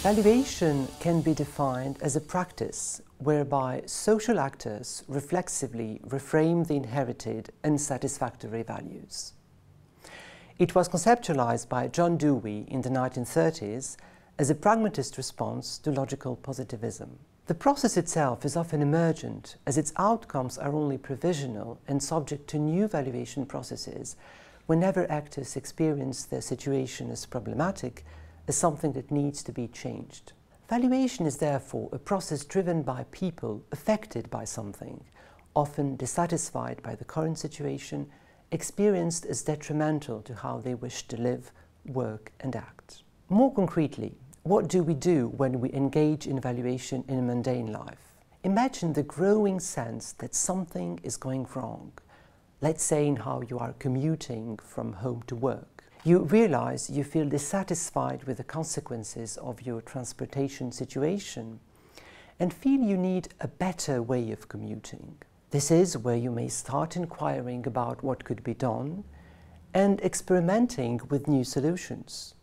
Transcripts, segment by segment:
Valuation can be defined as a practice whereby social actors reflexively reframe the inherited unsatisfactory values. It was conceptualized by John Dewey in the 1930s as a pragmatist response to logical positivism. The process itself is often emergent, as its outcomes are only provisional and subject to new valuation processes whenever actors experience their situation as problematic, as something that needs to be changed. Valuation is therefore a process driven by people affected by something, often dissatisfied by the current situation, experienced as detrimental to how they wish to live, work and act. More concretely, what do we do when we engage in valuation in a mundane life? Imagine the growing sense that something is going wrong. Let's say in how you are commuting from home to work. You realize you feel dissatisfied with the consequences of your transportation situation and feel you need a better way of commuting. This is where you may start inquiring about what could be done and experimenting with new solutions.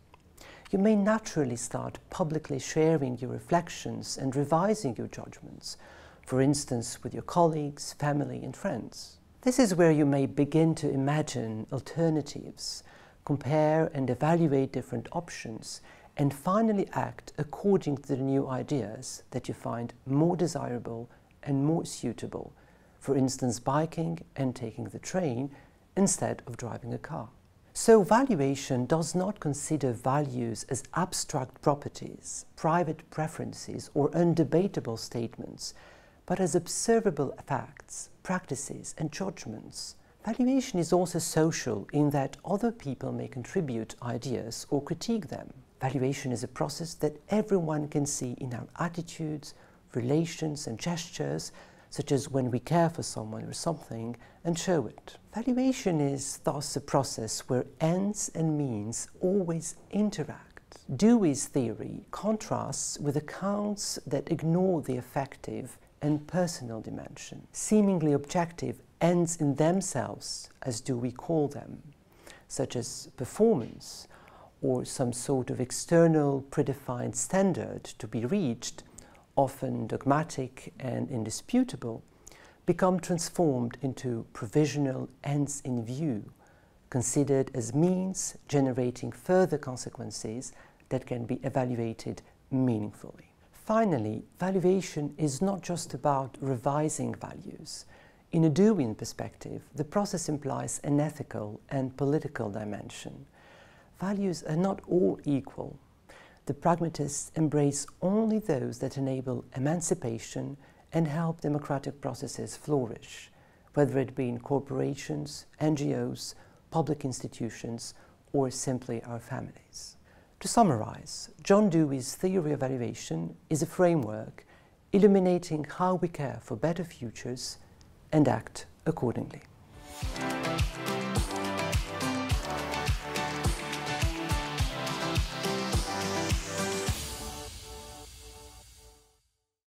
You may naturally start publicly sharing your reflections and revising your judgments, for instance with your colleagues, family and friends. This is where you may begin to imagine alternatives, compare and evaluate different options, and finally act according to the new ideas that you find more desirable and more suitable, for instance biking and taking the train instead of driving a car. So valuation does not consider values as abstract properties, private preferences or undebatable statements, but as observable facts, practices and judgments. Valuation is also social in that other people may contribute ideas or critique them. Valuation is a process that everyone can see in our attitudes, relations and gestures, such as when we care for someone or something and show it. Valuation is thus a process where ends and means always interact. Dewey's theory contrasts with accounts that ignore the affective and personal dimension. Seemingly objective ends in themselves, as Dewey call them, such as performance or some sort of external predefined standard to be reached, often dogmatic and indisputable, become transformed into provisional ends in view, considered as means generating further consequences that can be evaluated meaningfully. Finally, valuation is not just about revising values. In a Deweyan perspective, the process implies an ethical and political dimension. Values are not all equal. The pragmatists embrace only those that enable emancipation and help democratic processes flourish, whether it be in corporations, NGOs, public institutions, or simply our families. To summarize, John Dewey's theory of valuation is a framework illuminating how we care for better futures and act accordingly.